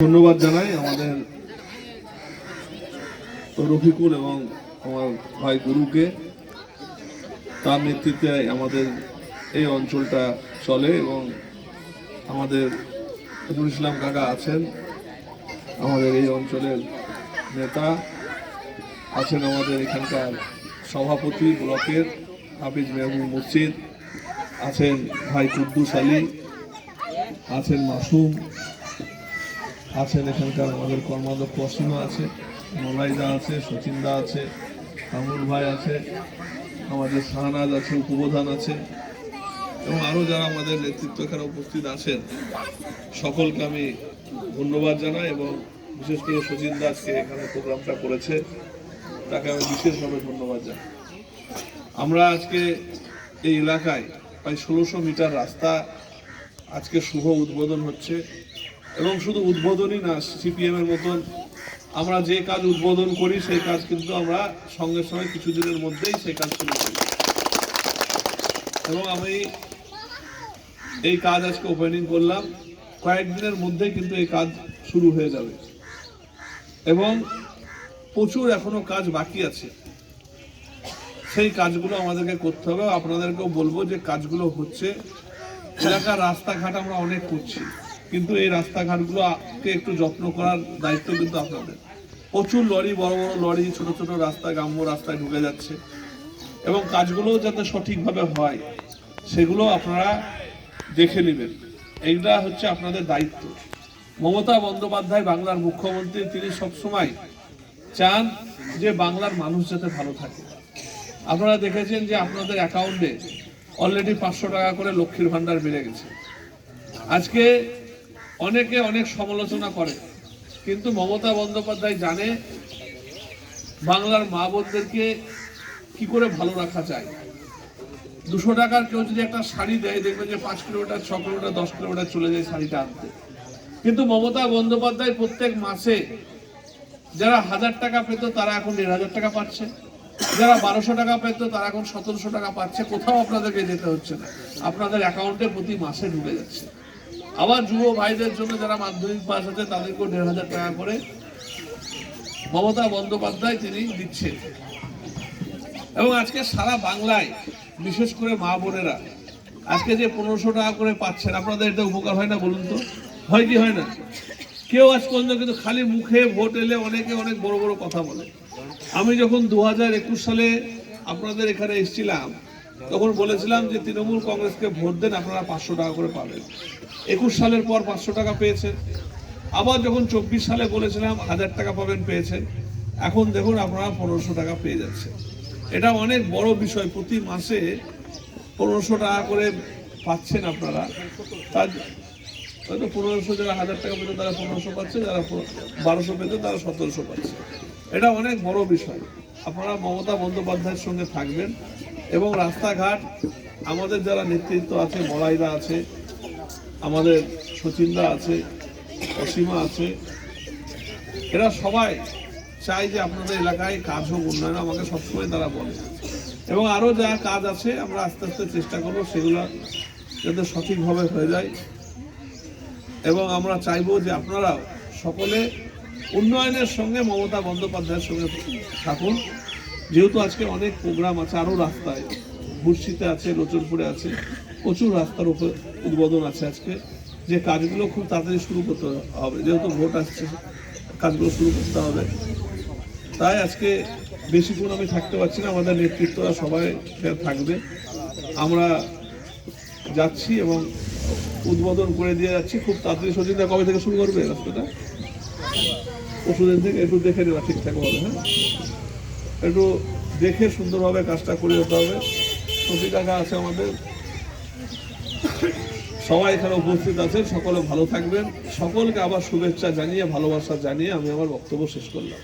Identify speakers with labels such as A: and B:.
A: ধন্যবাদ জানাই আমাদের রফিকুল এবং আমার ভাই গুরুকে। তার নেতৃত্বে আমাদের এই অঞ্চলটা চলে এবং আমাদের নজরুল ইসলাম কাকা আছেন, আমাদের এই অঞ্চলের নেতা আছেন, আমাদের এখানকার সভাপতি ব্লকের হাফিজ মেহবুব মসজিদ আছেন, ভাই কুদ্দুস আলী আছেন, মাসুম আছেন, এখানকার আমাদের কর্মাধ্যক্ষ অসীমা আছে, মলাইদা আছে, সচিনদা আছে, কামরুল ভাই আছে, আমাদের শাহনাজ আছে, উপপ্রধান আছে এবং আরও যারা আমাদের নেতৃত্ব এখানে উপস্থিত আছেন সকলকে আমি ধন্যবাদ জানাই এবং বিশেষ করে সচিন দাসকে এখানে প্রোগ্রামটা করেছে তাকে আমি বিশেষভাবে ধন্যবাদ জানাই। আমরা আজকে এই এলাকায় প্রায় 1600 মিটার রাস্তা আজকে শুভ উদ্বোধন হচ্ছে এবং শুধু উদ্বোধনই না, সিপিএমের মতন আমরা যে কাজ উদ্বোধন করি সেই কাজ কিন্তু আমরা সঙ্গে সঙ্গে কিছুদিনের মধ্যেই সেই কাজ শুরু করি এবং আমি এই কাজ আজকে ওপেনিং করলাম, কয়েকদিনের মধ্যেই কিন্তু এই কাজ শুরু হয়ে যাবে এবং প্রচুর এখনো কাজ বাকি আছে। সেই কাজগুলো আমাদেরকে করতে হবে। আপনাদেরকেও বলবো যে কাজগুলো হচ্ছে, এলাকার রাস্তাঘাট আমরা অনেক করছি কিন্তু এই রাস্তাঘাটগুলোকে একটু যত্ন করার দায়িত্ব কিন্তু আপনাদের। প্রচুর লরি, বড় বড় লরি ছোট ছোট রাস্তা, গ্রাম্য রাস্তায় ঢুকে যাচ্ছে এবং কাজগুলো যাতে সঠিকভাবে হয় সেগুলো আপনারা দেখে নেবেন। এইটা হচ্ছে আপনাদের দায়িত্ব। মমতা বন্দ্যোপাধ্যায় বাংলার মুখ্যমন্ত্রী, তিনি সবসময় চান যে বাংলার মানুষ যাতে ভালো থাকে। আপনারা দেখেছেন যে আপনাদের অ্যাকাউন্টে অলরেডি 500 টাকা করে লক্ষ্মীর ভান্ডার বেড়ে গেছে। আজকে অনেকে অনেক সমালোচনা করে কিন্তু মমতা বন্দ্যোপাধ্যায় জানে বাংলার মা বোনদেরকে কি করে ভালো রাখা যায়। 200 টাকার কেউ যদি একটা শাড়ি দেয় দেখবে যে 5 কিলোমিটার, 6 কিলোমিটার, 10 কিলোমিটার চলে যায় শাড়িটা আনতে। কিন্তু মমতা বন্দ্যোপাধ্যায় প্রত্যেক মাসে যারা 1000 টাকা পেত তারা এখন 1500 টাকা পাচ্ছে, যারা 1200 টাকা পেত তারা এখন 1700 টাকা পাচ্ছে। কোথাও আপনাদেরকে যেতে হচ্ছে না, আপনাদের অ্যাকাউন্টে প্রতি মাসে ঢুকে যাচ্ছে। আবার যুব ভাইদের জন্য যারা মাধ্যমিক পাস আছে তাদেরকেও 1500 টাকা করে মমতা বন্দ্যোপাধ্যায় তিনি দিচ্ছেন এবং আজকে সারা বাংলায় বিশেষ করে মা বোনেরা আজকে যে 1500 টাকা করে পাচ্ছেন, আপনাদের এটা উপকার হয় না বলুন তো? হয় কি হয় না? কেউ আজ পর্যন্ত কিন্তু খালি মুখে ভোট এলে অনেকে অনেক বড় বড় কথা বলে। আমি যখন 2021 সালে আপনাদের এখানে এসেছিলাম তখন বলেছিলাম যে তৃণমূল কংগ্রেসকে ভোট দেন, আপনারা 500 টাকা করে পাবেন। 21 সালের পর 500 টাকা পেয়েছেন। আবার যখন 24 সালে বলেছিলাম 1000 টাকা পাবেন, পেয়েছেন। এখন দেখুন আপনারা 1500 টাকা পেয়ে যাচ্ছেন। এটা অনেক বড় বিষয়। প্রতি মাসে 1500 টাকা করে পাচ্ছেন আপনারা। তার হয়তো 1500, যারা 1000 টাকা পেত তারা 1500 পাচ্ছে, যারা 1200 পেত তারা 1700 পাচ্ছে। এটা অনেক বড় বিষয়। আপনারা মমতা বন্দ্যোপাধ্যায়ের সঙ্গে থাকবেন এবং রাস্তাঘাট আমাদের যারা নেতৃত্ব আছে, মলাইদা আছে, আমাদের সচিনদা আছে, অসীমা আছে, এরা সবাই চাই যে আপনাদের এলাকায় কাজ হোক, উন্নয়ন। আমাকে সবসময় তারা বলে এবং আরও যা কাজ আছে আমরা আস্তে আস্তে চেষ্টা করবো সেগুলো যাতে সঠিকভাবে হয়ে যায় এবং আমরা চাইবো যে আপনারাও সকলে উন্নয়নের সঙ্গে মমতা বন্দ্যোপাধ্যায়ের সঙ্গে থাকুন। যেহেতু আজকে অনেক প্রোগ্রাম আছে, আরও রাস্তায় ভুরসিতে আছে, লোচনপুরে আছে, প্রচুর রাস্তার উপর উদ্বোধন আছে আজকে, যে কাজগুলো খুব তাড়াতাড়ি শুরু করতে হবে। যেহেতু ভোট আসছে, কাজগুলো শুরু করতে হবে। তাই আজকে বেশিক্ষণ আমি থাকতে পারছি না, আমাদের নেতৃত্বরা সবাই থাকবে। আমরা যাচ্ছি এবং উদ্বোধন করে দিয়ে যাচ্ছি খুব তাড়াতাড়ি। সচিনদা কবে থেকে শুরু করবে রাস্তাটা? পরশুদিন থেকে। একটু দেখে নেওয়া ঠিকঠাক হবে, হ্যাঁ, একটু দেখে সুন্দরভাবে কাজটা করে যেতে হবে। সচিন কাকা আছে আমাদের, সবাই এখানে উপস্থিত আছেন, সকলে ভালো থাকবেন। সকলকে আবার শুভেচ্ছা জানিয়ে, ভালোবাসা জানিয়ে আমি আমার বক্তব্য শেষ করলাম।